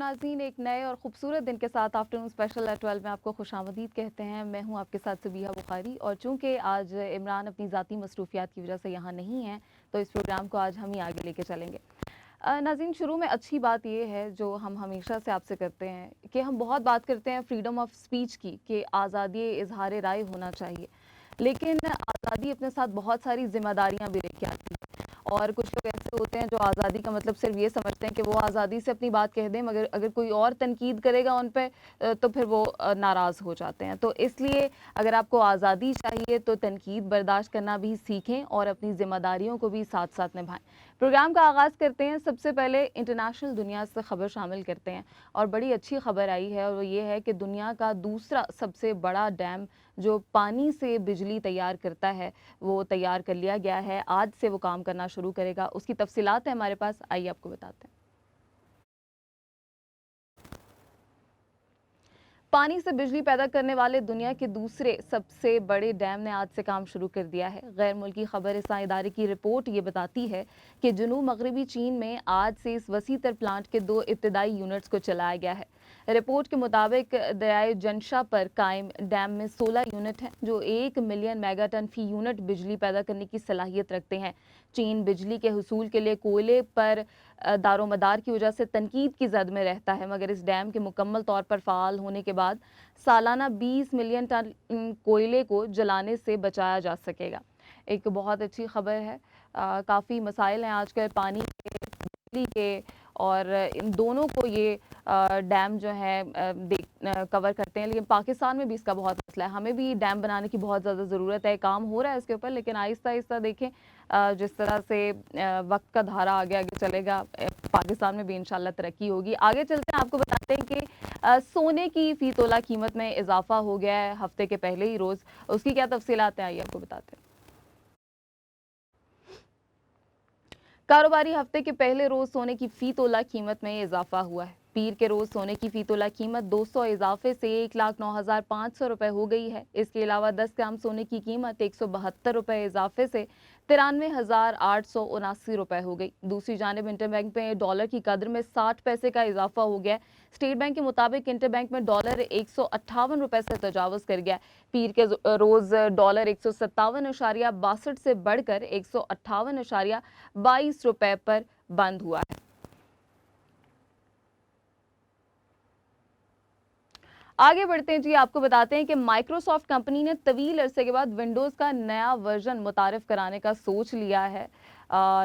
नाज़रीन, एक नए और ख़ूबसूरत दिन के साथ आफ्टरनून स्पेशल एट 12 में आपको खुशामदीद कहते हैं। मैं हूं आपके साथ सबीहा बुखारी, और चूंकि आज इमरान अपनी ज़ाती मसरूफियात की वजह से यहाँ नहीं है, तो इस प्रोग्राम को आज हम ही आगे लेके चलेंगे। नाज़रीन, शुरू में अच्छी बात यह है जो हम हमेशा से आपसे करते हैं कि हम बहुत बात करते हैं फ्रीडम ऑफ स्पीच की, कि आज़ादी इजहार राय होना चाहिए, लेकिन आज़ादी अपने साथ बहुत सारी जिम्मेदारियाँ भी लेके आती है। और कुछ लोग ऐसे होते हैं जो आज़ादी का मतलब सिर्फ ये समझते हैं कि वो आज़ादी से अपनी बात कह दें, मगर अगर कोई और तनकीद करेगा उन पे तो फिर वो नाराज़ हो जाते हैं। तो इसलिए अगर आपको आज़ादी चाहिए तो तनकीद बर्दाश्त करना भी सीखें और अपनी ज़िम्मेदारियों को भी साथ साथ निभाएं। प्रोग्राम का आगाज़ करते हैं। सबसे पहले इंटरनेशनल दुनिया से ख़बर शामिल करते हैं, और बड़ी अच्छी खबर आई है, और वो ये है कि दुनिया का दूसरा सबसे बड़ा डैम जो पानी से बिजली तैयार करता है वो तैयार कर लिया गया है। आज से वो काम करना शुरू करेगा। उसकी तफसीलात है हमारे पास, आइए आपको बताते हैं। पानी से बिजली पैदा करने वाले दुनिया के दूसरे सबसे बड़े डैम ने आज से काम शुरू कर दिया है। गैर मुल्की खबरसां इदारे की रिपोर्ट ये बताती है कि जनूब मगरबी चीन में आज से इस वसी तर प्लांट के 2 इब्तदाई यूनिट्स को चलाया गया है। रिपोर्ट के मुताबिक दरियाए जंशा पर कायम डैम में 16 यूनिट हैं जो 1 मिलियन मेगाटन फी यूनिट बिजली पैदा करने की सलाहियत रखते हैं। चीन बिजली के हुसूल के लिए कोयले पर दारोमदार की वजह से तनकीद की जद में रहता है, मगर इस डैम के मुकम्मल तौर पर फ़ाल होने के बाद सालाना 20 मिलियन टन कोयले को जलाने से बचाया जा सकेगा। एक बहुत अच्छी खबर है। काफ़ी मसाइल हैं आजकल पानी के, बिजली के, और इन दोनों को ये डैम जो है कवर करते हैं, लेकिन पाकिस्तान में भी इसका बहुत मसला है। हमें भी डैम बनाने की बहुत ज़्यादा ज़रूरत है। काम हो रहा है इसके ऊपर, लेकिन आहिस्ता आहिस्ता देखें जिस तरह से वक्त का धारा आगे आगे चलेगा, पाकिस्तान में भी इंशाल्लाह तरक्की होगी। आगे चलते हैं, आपको बताते हैं कि सोने की फ़ी तोला कीमत में इजाफा हो गया है हफ्ते के पहले ही रोज़। उसकी क्या तफसीलात हैं, आइए आपको बताते हैं। कारोबारी हफ्ते के पहले रोज सोने की फी तोला कीमत में इजाफा हुआ है। पीर के रोज सोने की फी तोला कीमत 200 इजाफे से 1,09,500 रुपए हो गई है। इसके अलावा 10 ग्राम सोने की कीमत 172 रुपए इजाफे से 93,879 रुपए हो गई। दूसरी जानिब इंटरबैंक में डॉलर की कदर में 60 पैसे का इजाफा हो गया। स्टेट बैंक के मुताबिक इंटरबैंक में डॉलर 158 रुपए से तजावज़ कर गया। पीर के रोज डॉलर 157.62 से बढ़कर 158.22 रुपए पर बंद हुआ है। आगे बढ़ते हैं जी, आपको बताते हैं कि माइक्रोसॉफ्ट कंपनी ने तवील अरसे के बाद विंडोज़ का नया वर्जन मुतारिफ कराने का सोच लिया है।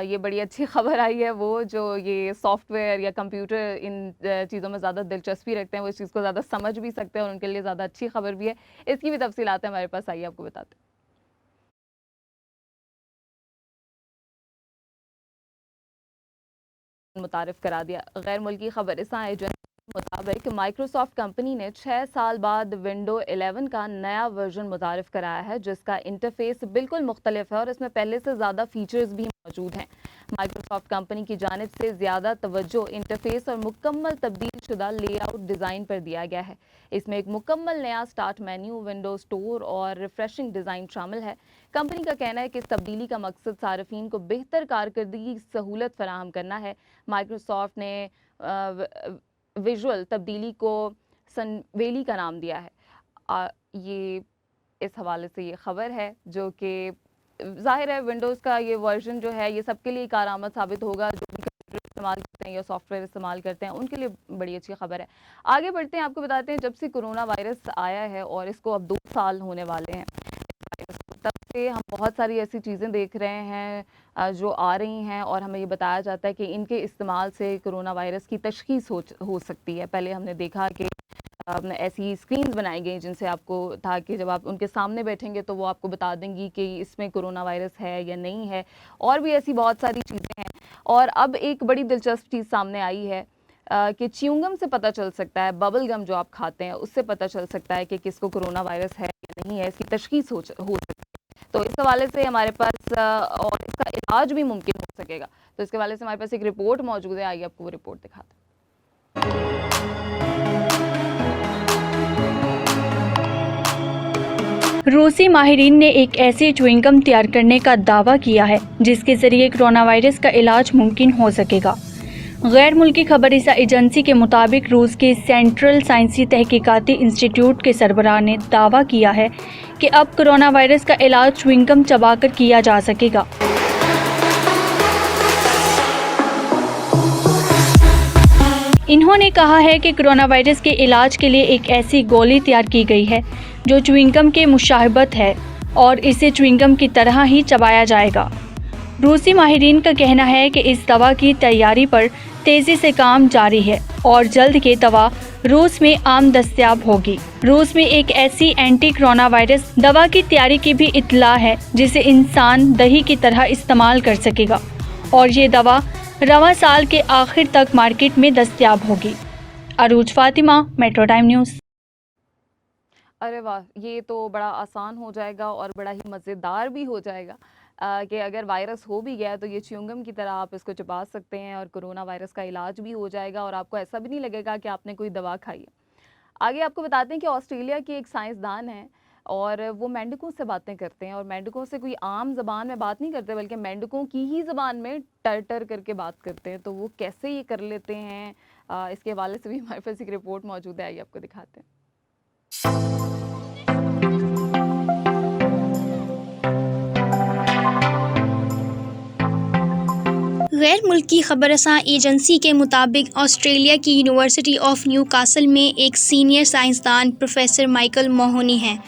ये बड़ी अच्छी खबर आई है। वो जो ये सॉफ्टवेयर या कंप्यूटर इन चीज़ों में ज़्यादा दिलचस्पी रखते हैं, वो इस चीज़ को ज़्यादा समझ भी सकते हैं, और उनके लिए ज़्यादा अच्छी खबर भी है। इसकी भी तफसीलात है हमारे पास, आइए आपको बताते हैं। मुतारिफ करा दिया। गैर मुल्की खबरसां एजेंसी के मुताबिक माइक्रोसॉफ्ट कंपनी ने 6 साल बाद विंडो 11 का नया वर्जन मुतारिफ कराया है, जिसका इंटरफेस बिल्कुल मुख्तलिफ है और इसमें पहले से ज़्यादा फीचर्स भी मौजूद हैं। माइक्रोसॉफ्ट कंपनी की जानिब से ज़्यादा तवज्जो इंटरफेस और मुकम्मल तब्दील शुदा लेआउट डिज़ाइन पर दिया गया है। इसमें एक मुकम्मल नया स्टार्ट मेन्यू, विंडो स्टोर और रिफ्रेशिंग डिज़ाइन शामिल है। कंपनी का कहना है कि इस तब्दीली का मकसद सार्फिन को बेहतर कारकर्दगी सहूलत फराहम करना है। माइक्रोसॉफ्ट ने विजुअल तब्दीली को सनवेली का नाम दिया है। ये इस हवाले से ये खबर है, जो कि जाहिर है विंडोज़ का ये वर्जन जो है ये सबके लिए कारआमद साबित होगा, जो भी कंप्यूटर इस्तेमाल करते हैं या सॉफ्टवेयर इस्तेमाल करते हैं उनके लिए बड़ी अच्छी खबर है। आगे बढ़ते हैं, आपको बताते हैं जब से कोरोना वायरस आया है और इसको अब 2 साल होने वाले हैं, तब से हम बहुत सारी ऐसी चीज़ें देख रहे हैं जो आ रही हैं, और हमें ये बताया जाता है कि इनके इस्तेमाल से कोरोना वायरस की तशख़ीस हो सकती है। पहले हमने देखा कि ऐसी स्क्रीन्स बनाई गई जिनसे आपको था कि जब आप उनके सामने बैठेंगे तो वो आपको बता देंगी कि इसमें कोरोना वायरस है या नहीं है, और भी ऐसी बहुत सारी चीज़ें हैं। और अब एक बड़ी दिलचस्प चीज़ सामने आई है कि च्युइंगम से पता चल सकता है, बबल गम जो आप खाते हैं उससे पता चल सकता है कि किसको कोरोना वायरस है या नहीं है, इसकी तशख़ीस हो सकती है। तो इस हवाले से हमारे पास और इसका इलाज भी मुमकिन हो सकेगा। तो इसके हवाले से हमारे पास एक रिपोर्ट मौजूद है, आइए आपको वो रिपोर्ट दिखाते हैं। रूसी माहिरीन ने एक ऐसी च्युइंगम तैयार करने का दावा किया है जिसके जरिए कोरोना वायरस का इलाज मुमकिन हो सकेगा। गैर मुल्की खबररसा एजेंसी के मुताबिक रूस के सेंट्रल साइंसी तहकीकाती इंस्टीट्यूट के सरबराह ने दावा किया है कि अब कोरोना वायरस का इलाज च्युइंगम चबाकर किया जा सकेगा। इन्होंने कहा है कि कोरोना वायरस के इलाज के लिए एक ऐसी गोली तैयार की गई है जो च्युइंगम के मुशाबहत है और इसे च्युइंगम की तरह ही चबाया जाएगा। रूसी माहिरीन का कहना है कि इस दवा की तैयारी पर तेज़ी से काम जारी है और जल्द ये दवा रूस में आम दस्तयाब होगी। रूस में एक ऐसी एंटी कोरोना वायरस दवा की तैयारी की भी इत्तला है जिसे इंसान दही की तरह इस्तेमाल कर सकेगा और ये दवा रवां साल के आखिर तक मार्केट में दस्तयाब होगी। अरूज फातिमा, मेट्रो टाइम न्यूज़। अरे वाह! ये तो बड़ा आसान हो जाएगा और बड़ा ही मज़ेदार भी हो जाएगा कि अगर वायरस हो भी गया है तो ये च्युइंगम की तरह आप इसको चबा सकते हैं और कोरोना वायरस का इलाज भी हो जाएगा और आपको ऐसा भी नहीं लगेगा कि आपने कोई दवा खाई है। आगे आपको बताते हैं कि ऑस्ट्रेलिया के एक साइंसदान हैं और वो मेंढकों से बातें करते हैं और मेंढकों से कोई आम ज़बान में बात नहीं करते बल्कि मेंढकों की ही ज़बान में टर-टर करके बात करते हैं। तो वो कैसे ये कर लेते हैं इसके हवाले से भी हमारे पास एक रिपोर्ट मौजूद है, आइए आपको दिखाते हैं। गैर मुल्की खबरसां एजेंसी के मुताबिक ऑस्ट्रेलिया की यूनिवर्सिटी ऑफ न्यूकासल में एक सीनियर साइंसदान प्रोफेसर माइकल मोहनी हैं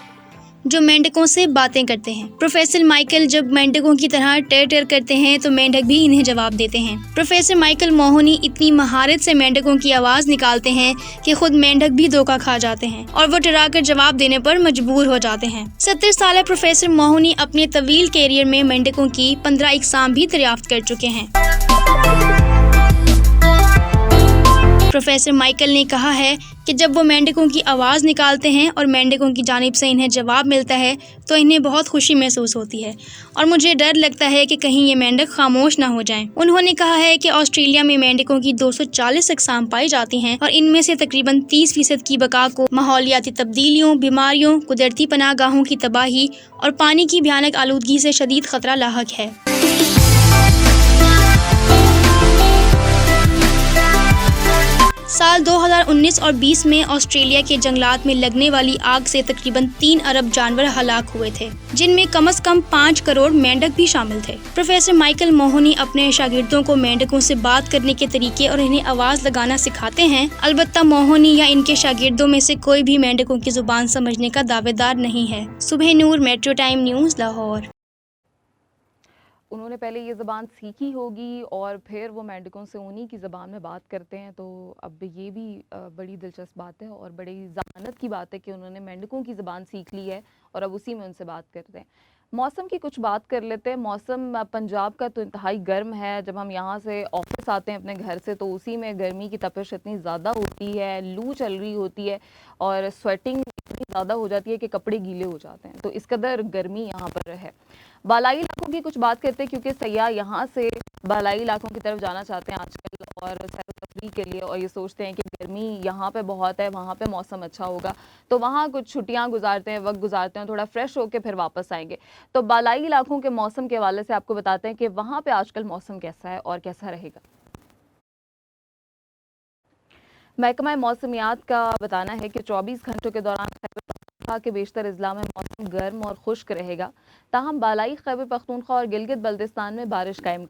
जो मेंढकों से बातें करते हैं। प्रोफेसर माइकल जब मेंढकों की तरह टर टर करते हैं तो मेंढक भी इन्हें जवाब देते हैं। प्रोफेसर माइकल मोहनी इतनी महारत से मेंढकों की आवाज़ निकालते हैं कि खुद मेंढक भी धोखा खा जाते हैं और वो डराकर जवाब देने पर मजबूर हो जाते हैं। 70 साल प्रोफेसर मोहनी अपने तवील कैरियर में मेंढकों की 15 इकसाम भी दरियाफ्त कर चुके हैं। प्रोफेसर माइकल ने कहा है कि जब वो मेंढकों की आवाज़ निकालते हैं और मेंढकों की जानिब से इन्हें जवाब मिलता है तो इन्हें बहुत खुशी महसूस होती है और मुझे डर लगता है कि कहीं ये मेंढक खामोश ना हो जाएं। उन्होंने कहा है कि ऑस्ट्रेलिया में मेंढकों की 240 अक़साम पाई जाती हैं और इनमें से तकरीबन 30% की बका को माहौलियाती तब्दीलियों, बीमारियों, कुदरती पनाहगाहों की तबाही और पानी की भयानक आलूदगी से शदीद खतरा लाहक है। साल 2019 और 20 में ऑस्ट्रेलिया के जंगलात में लगने वाली आग से तकरीबन 3 अरब जानवर हलाक हुए थे, जिनमें कम से कम 5 करोड़ मेंढक भी शामिल थे। प्रोफेसर माइकल मोहनी अपने शागिर्दों को मेंढकों से बात करने के तरीके और इन्हें आवाज़ लगाना सिखाते हैं। अलबत्ता मोहनी या इनके शागिर्दों में से कोई भी मेंढकों की जुबान समझने का दावेदार नहीं है। सुबह नूर, मेट्रो टाइम न्यूज़, लाहौर। उन्होंने पहले ये ज़बान सीखी होगी और फिर वो मेंढकों से उन्हीं की ज़बान में बात करते हैं। तो अब ये भी बड़ी दिलचस्प बात है और बड़ी ज़मानत की बात है कि उन्होंने मेंढकों की ज़बान सीख ली है और अब उसी में उनसे बात करते हैं। मौसम की कुछ बात कर लेते हैं। मौसम पंजाब का तो इंतहाई गर्म है। जब हम यहाँ से ऑफिस आते हैं अपने घर से तो उसी में गर्मी की तपिश इतनी ज़्यादा होती है, लू चल रही होती है और स्वेटिंग इतनी ज़्यादा हो जाती है कि कपड़े गीले हो जाते हैं। तो इस कदर गर्मी यहाँ पर है। बालाई इलाकों की कुछ बात करते हैं क्योंकि सयाह यहाँ से बालाई इलाकों की तरफ जाना चाहते हैं आजकल और सैर तफरीह के लिए और ये सोचते हैं कि गर्मी यहाँ पे बहुत है, वहाँ पे मौसम अच्छा होगा तो वहाँ कुछ छुट्टियाँ गुजारते हैं, वक्त गुजारते हैं, थोड़ा फ्रेश होकर फिर वापस आएंगे। तो बालाई इलाकों के मौसम के हवाले से आपको बताते हैं कि वहाँ पे आजकल मौसम कैसा है और कैसा रहेगा। महकमा मौसमियात का बताना है कि 24 घंटों के दौरान खैबर पख्तूनख्वा के बेशतर अजला में मौसम गर्म और खुश्क रहेगा। ताहम बालाई खैबर पख्तूनख्वा और गिलगित बल्तिस्तान में बारिश कायम।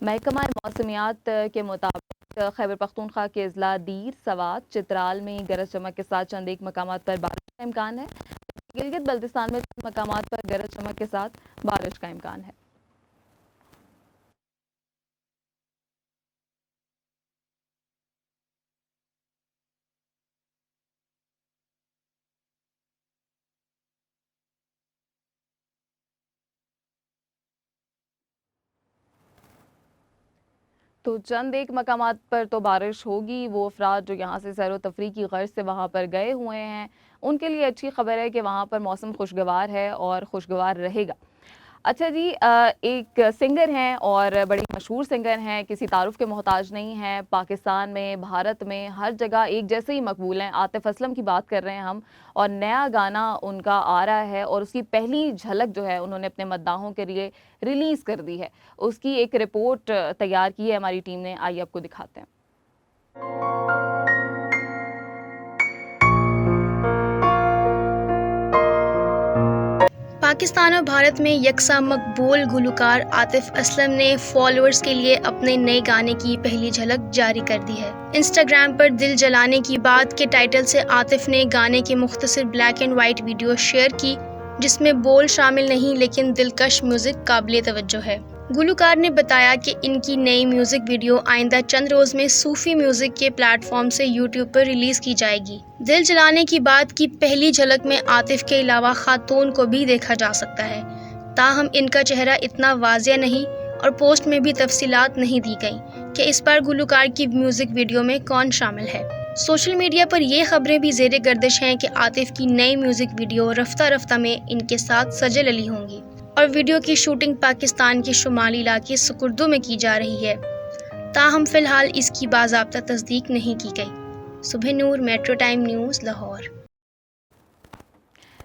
महकमा मौसमियात के मुताबिक खैबर पख्तूनख्वा के अजला दीर, सवात, चित्राल में गरज चमक के साथ चंद एक मकामात पर बारिश का इम्कान है। गिलगित बल्तिस्तान में चंद मकामात पर गरज चमक के साथ बारिश का इम्कान है। तो चंद एक मकामात पर तो बारिश होगी। वो अफराद जो यहाँ से सैर व तफरीह की गर्ज से वहाँ पर गए हुए हैं उनके लिए अच्छी खबर है कि वहाँ पर मौसम खुशगवार है और खुशगवार रहेगा। अच्छा जी, एक सिंगर हैं और बड़ी मशहूर सिंगर हैं, किसी तारुफ के मोहताज नहीं हैं। पाकिस्तान में, भारत में, हर जगह एक जैसे ही मकबूल हैं। आतिफ असलम की बात कर रहे हैं हम, और नया गाना उनका आ रहा है और उसकी पहली झलक जो है उन्होंने अपने मद्दाहों के लिए रिलीज़ कर दी है। उसकी एक रिपोर्ट तैयार की है हमारी टीम ने, आइए आपको दिखाते हैं। पाकिस्तान और भारत में यकसा मकबूल गुलकार आतिफ असलम ने फॉलोअर्स के लिए अपने नए गाने की पहली झलक जारी कर दी है। इंस्टाग्राम पर दिल जलाने की बात के टाइटल से आतिफ ने गाने की मुख्तसर black and white video share की, जिसमें बोल शामिल नहीं लेकिन दिलकश म्यूजिक काबिले तवज्जो है। गुलकार ने बताया कि इनकी नई म्यूजिक वीडियो आइंदा चंद रोज में सूफी म्यूजिक के प्लेटफॉर्म से यूट्यूब पर रिलीज की जाएगी। दिल जलाने की बात की पहली झलक में आतिफ के अलावा खातून को भी देखा जा सकता है, ताहम इनका चेहरा इतना वाज़िया नहीं और पोस्ट में भी तफसीलात नहीं दी गई कि इस बार गुलकार की म्यूजिक वीडियो में कौन शामिल है। सोशल मीडिया पर ये खबरें भी ज़ेरे गर्दिश हैं कि आतिफ की नई म्यूजिक वीडियो रफ्ता रफ्ता में इनके साथ सजल अली होंगी और वीडियो की शूटिंग पाकिस्तान के शुमाली इलाके सुकुर्दो में की जा रही है। ताहम फिलहाल इसकी बाज़ाब्ता तस्दीक नहीं की गई। सुबह नूर, मेट्रो टाइम न्यूज़, लाहौर।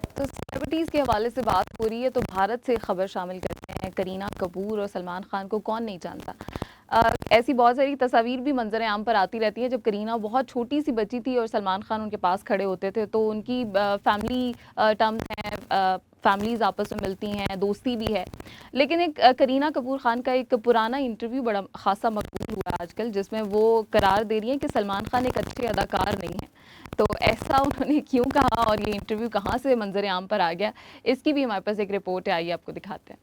तो सेलिब्रिटीज़ के हवाले से बात हो रही है तो भारत से खबर शामिल करते हैं। करीना कपूर और सलमान खान को कौन नहीं जानता। ऐसी बहुत सारी तस्वीर भी मंजर आम पर आती रहती हैं। जब करीना बहुत छोटी सी बच्ची थी और सलमान खान उनके पास खड़े होते थे तो उनकी फैमिली टर्म्स हैं, फैमिलीज़ आपस में मिलती हैं, दोस्ती भी है। लेकिन एक करीना कपूर खान का एक पुराना इंटरव्यू बड़ा खासा मकबूल हुआ आजकल, जिसमें वो करार दे रही हैं कि सलमान खान एक अच्छे अदाकार नहीं हैं। तो ऐसा उन्होंने क्यों कहा और ये इंटरव्यू कहाँ से मंजर आम पर आ गया, इसकी भी हमारे पास एक रिपोर्ट है, आइए आपको दिखाते हैं।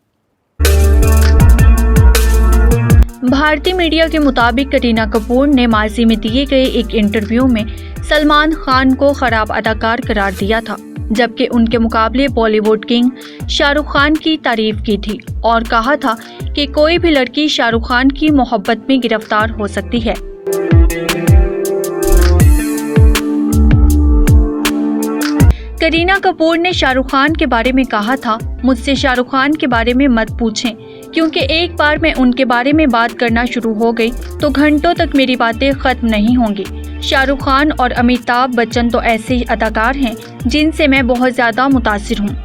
भारतीय मीडिया के मुताबिक करीना कपूर ने माजी में दिए गए एक इंटरव्यू में सलमान खान को खराब अदाकार करार दिया था, जबकि उनके मुकाबले बॉलीवुड किंग शाहरुख खान की तारीफ की थी और कहा था कि कोई भी लड़की शाहरुख खान की मोहब्बत में गिरफ्तार हो सकती है। करीना कपूर ने शाहरुख खान के बारे में कहा था, मुझसे शाहरुख खान के बारे में मत पूछें, क्योंकि एक बार मैं उनके बारे में बात करना शुरू हो गई तो घंटों तक मेरी बातें खत्म नहीं होंगी। शाहरुख खान और अमिताभ बच्चन तो ऐसे अदाकार हैं जिनसे मैं बहुत ज्यादा मुतासिर हूँ।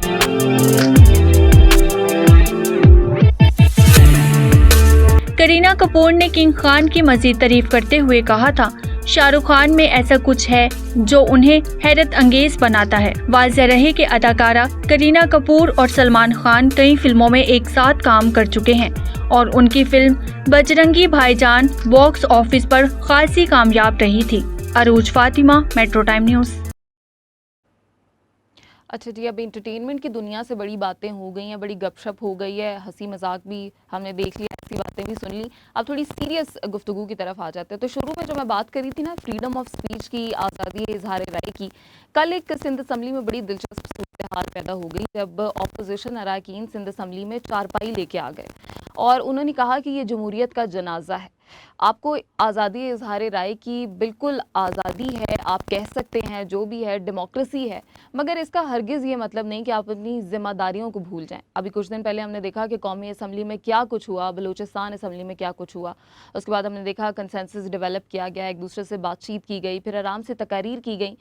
करीना कपूर ने किंग खान की मजीद तारीफ करते हुए कहा था, शाहरुख खान में ऐसा कुछ है जो उन्हें हैरत अंगेज बनाता है। वाज़ेह रहे कि अदाकारा करीना कपूर और सलमान खान कई फिल्मों में एक साथ काम कर चुके हैं और उनकी फिल्म बजरंगी भाईजान बॉक्स ऑफिस पर खासी कामयाब रही थी। अरूज फातिमा, मेट्रो टाइम न्यूज़। अच्छा जी, अब एंटरटेनमेंट की दुनिया से बड़ी बातें हो गई हैं, बड़ी गपशप हो गई है, हंसी मजाक भी हमने देख लिया, ऐसी बातें भी सुन ली। अब थोड़ी सीरियस गुफ्तगू की तरफ आ जाते हैं। तो शुरू में जो मैं बात करी थी ना, फ्रीडम ऑफ स्पीच की, आज़ादी इजहार राय की, कल एक सिंध असम्बली में बड़ी दिलचस्प सूरत हाल पैदा हो गई जब अपोजिशन अरकान सिंध असम्बली में चारपाई लेके आ गए और उन्होंने कहा कि ये जमहूरियत का जनाजा है। आपको आज़ादी इजहार राय की बिल्कुल आज़ादी है, आप कह सकते हैं जो भी है, डेमोक्रेसी है, मगर इसका हरगिज़ ये मतलब नहीं कि आप अपनी जिम्मेदारियों को भूल जाएं। अभी कुछ दिन पहले हमने देखा कि कौमी असम्बली में क्या कुछ हुआ, बलूचिस्तान असम्बली में क्या कुछ हुआ। उसके बाद हमने देखा कंसेंसस डेवलप किया गया, एक दूसरे से बातचीत की गई, फिर आराम से तकारीर की गई।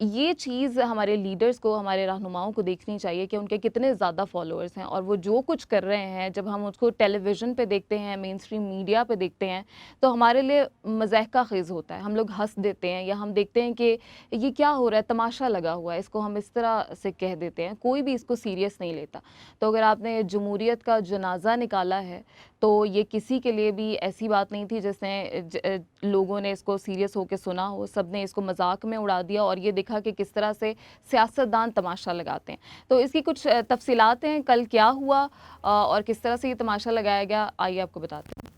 ये चीज़ हमारे लीडर्स को, हमारे रहनुमाओं को देखनी चाहिए कि उनके कितने ज़्यादा फॉलोअर्स हैं और वो जो कुछ कर रहे हैं, जब हम उसको टेलीविज़न पे देखते हैं, मेन स्ट्रीम मीडिया पे देखते हैं, तो हमारे लिए मज़ाक़ ख़ेज़ होता है। हम लोग हंस देते हैं या हम देखते हैं कि ये क्या हो रहा है, तमाशा लगा हुआ है, इसको हम इस तरह से कह देते हैं, कोई भी इसको सीरियस नहीं लेता। तो अगर आपने जमहूरियत का जनाजा निकाला है तो ये किसी के लिए भी ऐसी बात नहीं थी जिसने लोगों ने इसको सीरियस होकर सुना हो। सब ने इसको मजाक में उड़ा दिया और ये देखा कि किस तरह से सियासतदान तमाशा लगाते हैं। तो इसकी कुछ तफसीलात हैं, कल क्या हुआ और किस तरह से ये तमाशा लगाया गया, आइए आपको बताते हैं।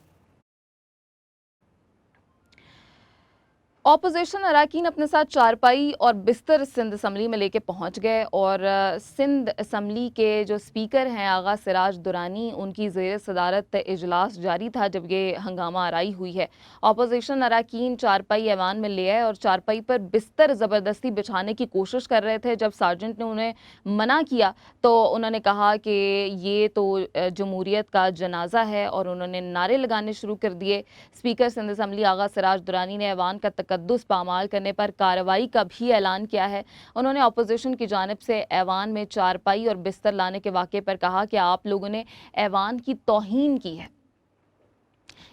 ऑपोजिशन अरकान अपने साथ चारपाई और बिस्तर सिंध असम्बली में लेके पहुंच गए और सिंध असम्बली के जो स्पीकर हैं आगा सिराज दुरानी, उनकी ज़ेर सदारत इजलास जारी था जब ये हंगामा आराई हुई है। ऑपोजिशन अरकान चारपाई ऐवान में ले आए और चारपाई पर बिस्तर ज़बरदस्ती बिछाने की कोशिश कर रहे थे। जब सार्जेंट ने उन्हें मना किया तो उन्होंने कहा कि ये तो जमहूरियत का जनाजा है और उन्होंने नारे लगाने शुरू कर दिए। स्पीकर सिंध असम्बली आगा सिराज दुरानी ने ऐवान का तकद्दुस पामाल करने पर कार्रवाई का भी ऐलान किया है। उन्होंने अपोजिशन की जानिब से ऐवान में चारपाई और बिस्तर लाने के वाक़े पर कहा कि आप लोगों ने ऐवान की तौहीन की है,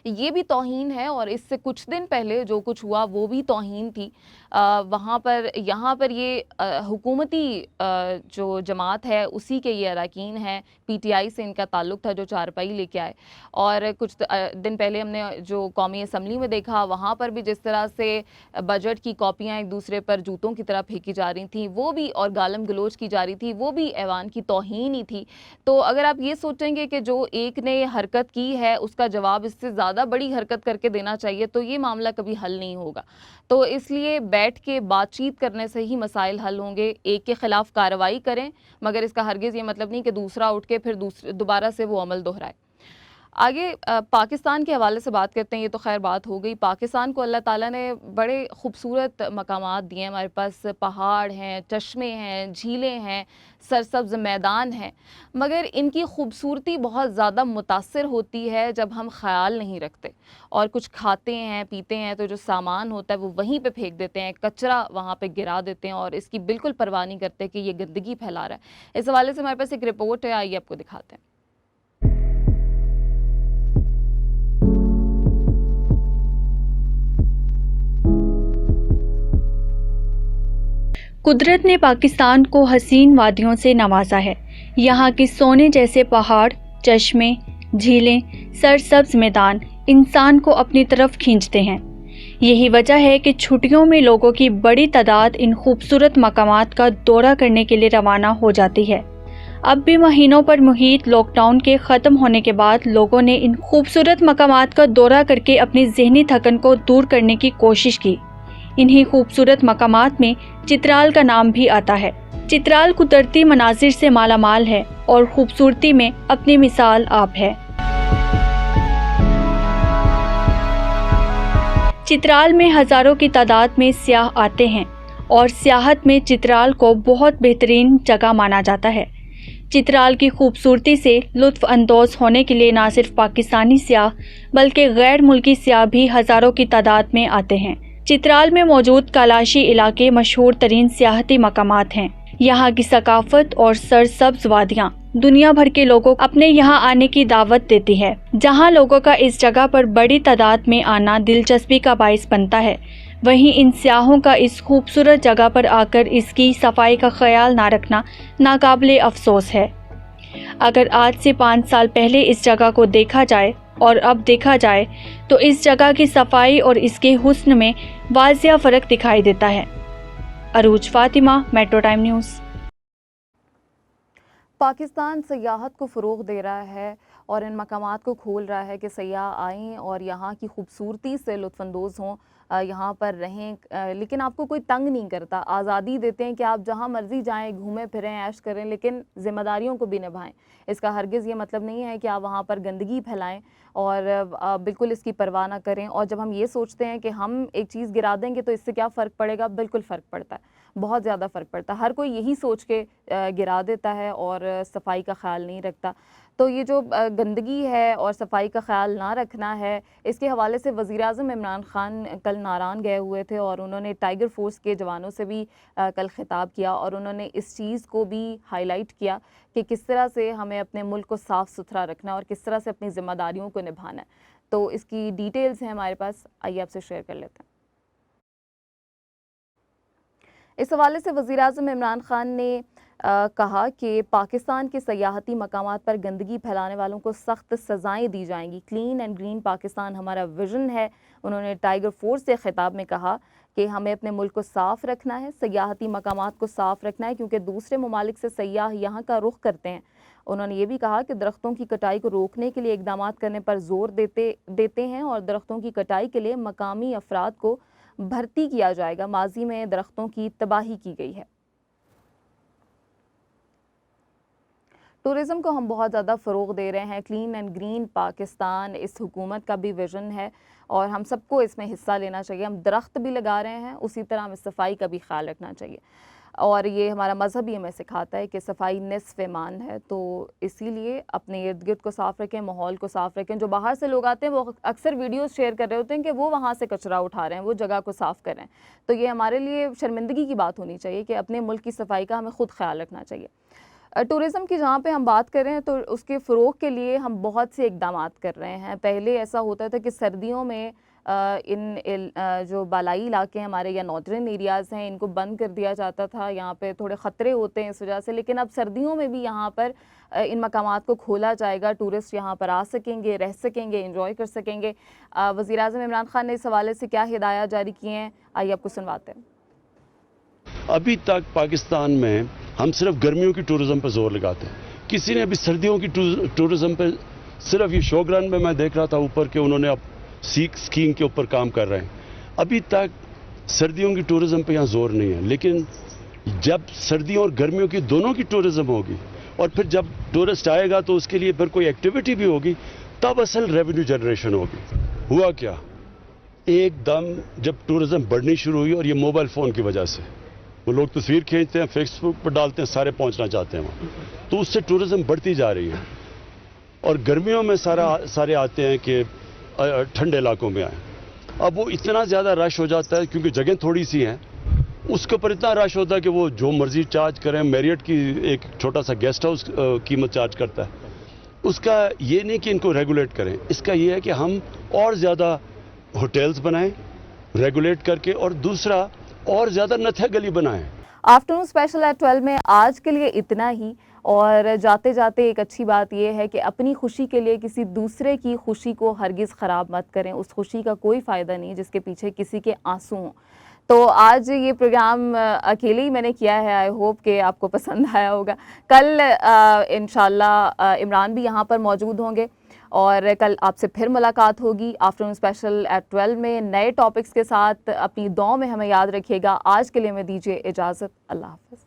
ये भी तौहीन है और इससे कुछ दिन पहले जो कुछ हुआ वो भी तौहीन थी। वहाँ पर यहाँ पर ये हुकूमती जो जमात है उसी के ये अरकान हैं, पीटीआई से इनका ताल्लुक़ था जो चारपाई लेके आए। और कुछ दिन पहले हमने जो कौमी असम्बली में देखा वहाँ पर भी जिस तरह से बजट की कॉपियाँ एक दूसरे पर जूतों की तरह फेंकी जा रही थी वो भी, और गालम गलोच की जा रही थी वो भी ऐवान की तौहीन ही थी। तो अगर आप ये सोचेंगे कि जो एक ने हरकत की है उसका जवाब इससे ज़्यादा बड़ी हरकत करके देना चाहिए तो ये मामला कभी हल नहीं होगा। तो इसलिए बैठ के बातचीत करने से ही मसाइल हल होंगे। एक के ख़िलाफ़ कार्रवाई करें मगर इसका हरगिज़ ये मतलब नहीं कि दूसरा उठ के फिर दोबारा से वो अमल दोहराए। आगे पाकिस्तान के हवाले से बात करते हैं। ये तो खैर बात हो गई। पाकिस्तान को अल्लाह ताला ने बड़े खूबसूरत मकामात दिए हैं। हमारे पास पहाड़ हैं, चश्मे हैं, झीलें हैं, सरसब्ज़ मैदान हैं, मगर इनकी खूबसूरती बहुत ज़्यादा मुतासिर होती है जब हम ख़याल नहीं रखते और कुछ खाते हैं पीते हैं तो जो सामान होता है वो वहीं पे फेंक देते हैं, कचरा वहाँ पे गिरा देते हैं और इसकी बिल्कुल परवाह नहीं करते कि ये गंदगी फैला रहा है। इस हवाले से हमारे पास एक रिपोर्ट है, आइए आपको दिखाते हैं। कुदरत ने पाकिस्तान को हसीन वादियों से नवाजा है। यहाँ की सोने जैसे पहाड़, चश्मे, झीलें, सरसब्ज मैदान इंसान को अपनी तरफ खींचते हैं। यही वजह है कि छुट्टियों में लोगों की बड़ी तादाद इन खूबसूरत मकामात का दौरा करने के लिए रवाना हो जाती है। अब भी महीनों पर मुहित लॉकडाउन के ख़त्म होने के बाद लोगों ने इन खूबसूरत मकामात का दौरा करके अपनी ज़हनी थकन को दूर करने की कोशिश की। इन्हीं खूबसूरत मकामात में चित्राल का नाम भी आता है। चित्राल कुदरती मनाजिर से मालामाल है और खूबसूरती में अपनी मिसाल आप है। चित्राल में हजारों की तादाद में सियाह आते हैं और सियाहत में चित्राल को बहुत बेहतरीन जगह माना जाता है। चित्राल की खूबसूरती से लुत्फ अंदोज होने के लिए न सिर्फ पाकिस्तानी सियाह बल्कि गैर मुल्की सियाह भी हजारों की तादाद में आते हैं। चित्राल में मौजूद कालाशी इलाके मशहूर तरीन सियाहती मकामात हैं। यहाँ की सकाफत और सरसब्ज वादियाँ दुनिया भर के लोगों को अपने यहाँ आने की दावत देती है, जहाँ लोगों का इस जगह पर बड़ी तादाद में आना दिलचस्पी का बाइस बनता है। वहीं इन सियाहों का इस खूबसूरत जगह पर आकर इसकी सफाई का ख्याल ना रखना नाकाबिले अफसोस है। अगर आज से 5 साल पहले इस जगह को देखा जाए और अब देखा जाए तो इस जगह की सफाई और इसके हुस्न में वाज़िया फ़र्क दिखाई देता है। Arooj Fatima, metro time news. Pakistan सयाहत को फ़रोग़ दे रहा है और इन मकामात को खोल रहा है कि सयाह आएँ और यहाँ की खूबसूरती से लुत्फ़अंदोज़ हों, यहाँ पर रहें, लेकिन आपको कोई तंग नहीं करता। आज़ादी देते हैं कि आप जहाँ मर्ज़ी जाएं, घूमें फिरें, ऐश करें, लेकिन ज़िम्मेदारियों को भी निभाएं। इसका हरगिज़ ये मतलब नहीं है कि आप वहाँ पर गंदगी फैलाएं और बिल्कुल इसकी परवाह ना करें। और जब हम ये सोचते हैं कि हम एक चीज़ गिरा देंगे तो इससे क्या फ़र्क पड़ेगा, बिल्कुल फ़र्क पड़ता है, बहुत ज़्यादा फ़र्क पड़ता है। हर कोई यही सोच के गिरा देता है और सफाई का ख्याल नहीं रखता। तो ये जो गंदगी है और सफाई का ख्याल ना रखना है, इसके हवाले से वज़ीर-ए-आज़म इमरान ख़ान कल नारान गए हुए थे और उन्होंने टाइगर फोर्स के जवानों से भी कल ख़िताब किया और उन्होंने इस चीज़ को भी हाईलाइट किया कि किस तरह से हमें अपने मुल्क को साफ़ सुथरा रखना है और किस तरह से अपनी ज़िम्मेदारियों को निभाना है। तो इसकी डिटेल्स हैं हमारे पास, आइए आपसे शेयर कर लेते हैं। इस हवाले से वज़ीर-ए-आज़म इमरान ख़ान ने कहा कि पाकिस्तान के सयाहती मकामात पर गंदगी फैलाने वालों को सख्त सज़ाएँ दी जाएंगी। क्लीन एंड ग्रीन पाकिस्तान हमारा विज़न है। उन्होंने टाइगर फोर्स से ख़िताब में कहा कि हमें अपने मुल्क को साफ़ रखना है, सयाहती मकामात को साफ़ रखना है, क्योंकि दूसरे ममालिक से सयाह यहाँ का रुख करते हैं। उन्होंने ये भी कहा कि दरख्तों की कटाई को रोकने के लिए इक़दामात करने पर ज़ोर देते हैं और दरख्तों की कटाई के लिए मकामी अफराद को भर्ती किया जाएगा। माजी में दरख्तों की तबाही की गई है। टूरिज़्म को हम बहुत ज़्यादा फ़रोग़ दे रहे हैं। क्लीन एंड ग्रीन पाकिस्तान इस हुकूमत का भी विज़न है और हम सबको इसमें हिस्सा लेना चाहिए। हम दरख्त भी लगा रहे हैं, उसी तरह हमें सफाई का भी ख्याल रखना चाहिए और ये हमारा मज़हब ही हमें सिखाता है कि सफाई निस्फ़ ईमान है। तो इसीलिए अपने इर्द गिर्द को साफ़ रखें, माहौल को साफ़ रखें। जो बाहर से लोग आते हैं वो अक्सर वीडियोज़ शेयर कर रहे होते हैं कि वो वहाँ से कचरा उठा रहे हैं, वो जगह को साफ़ कर रहे हैं। तो ये हमारे लिए शर्मिंदगी की बात होनी चाहिए कि अपने मुल्क की सफाई का हमें ख़ुद ख्याल रखना चाहिए। टूरिज़्म की जहाँ पे हम बात कर रहे हैं तो उसके फ़रोग़ के लिए हम बहुत से इक़दामात कर रहे हैं। पहले ऐसा होता था कि सर्दियों में जो बालाई इलाके हैं हमारे या नॉर्दर्न एरियाज़ हैं, इनको बंद कर दिया जाता था। यहाँ पे थोड़े ख़तरे होते हैं इस वजह से, लेकिन अब सर्दियों में भी यहाँ पर इन मकामात को खोला जाएगा। टूरिस्ट यहाँ पर आ सकेंगे, रह सकेंगे, एंजॉय कर सकेंगे। वज़ीर-ए-आज़म इमरान खान ने इस हवाले से क्या हिदायत जारी की हैं, आइए आपको सुनवाते हैं। अभी तक पाकिस्तान में हम सिर्फ गर्मियों की टूरिज़्म पर जोर लगाते हैं। किसी ने अभी सर्दियों की टूरिज़्म पर सिर्फ ये शोग्रान में मैं देख रहा था ऊपर के उन्होंने अब स्कीइंग के ऊपर काम कर रहे हैं। अभी तक सर्दियों की टूरिज़्म पे यहाँ जोर नहीं है, लेकिन जब सर्दियों और गर्मियों की दोनों की टूरिज़्म होगी और फिर जब टूरिस्ट आएगा तो उसके लिए फिर कोई एक्टिविटी भी होगी, तब असल रेवेन्यू जनरेशन होगी। हुआ क्या, एकदम जब टूरिज़्म बढ़नी शुरू हुई और ये मोबाइल फ़ोन की वजह से वो लोग तस्वीर खींचते हैं, फेसबुक पर डालते हैं, सारे पहुंचना चाहते हैं वहाँ, तो उससे टूरिज़्म बढ़ती जा रही है। और गर्मियों में सारे आते हैं कि ठंडे इलाकों में आए। अब वो इतना ज़्यादा रश हो जाता है क्योंकि जगह थोड़ी सी है, उसके ऊपर इतना रश होता है कि वो जो मर्जी चार्ज करें। मैरियट की एक छोटा सा गेस्ट हाउस कीमत चार्ज करता है। उसका ये नहीं कि इनको रेगुलेट करें, इसका ये है कि हम और ज़्यादा होटल्स बनाएं रेगुलेट करके, और दूसरा और ज़्यादा नथिया गली बनाएं। आफ्टरनून स्पेशल एट 12 में आज के लिए इतना ही। और जाते जाते एक अच्छी बात यह है कि अपनी खुशी के लिए किसी दूसरे की खुशी को हरगिज़ ख़राब मत करें। उस खुशी का कोई फ़ायदा नहीं जिसके पीछे किसी के आंसू हों। तो आज ये प्रोग्राम अकेले ही मैंने किया है। आई होप कि आपको पसंद आया होगा। कल इंशाल्लाह इमरान भी यहाँ पर मौजूद होंगे और कल आपसे फिर मुलाकात होगी आफ्टरनून स्पेशल एट 12 में नए टॉपिक्स के साथ। अपनी दुआओं में हमें याद रखिएगा। आज के लिए मैं दीजिए इजाज़त। अल्लाह हाफ़िज़।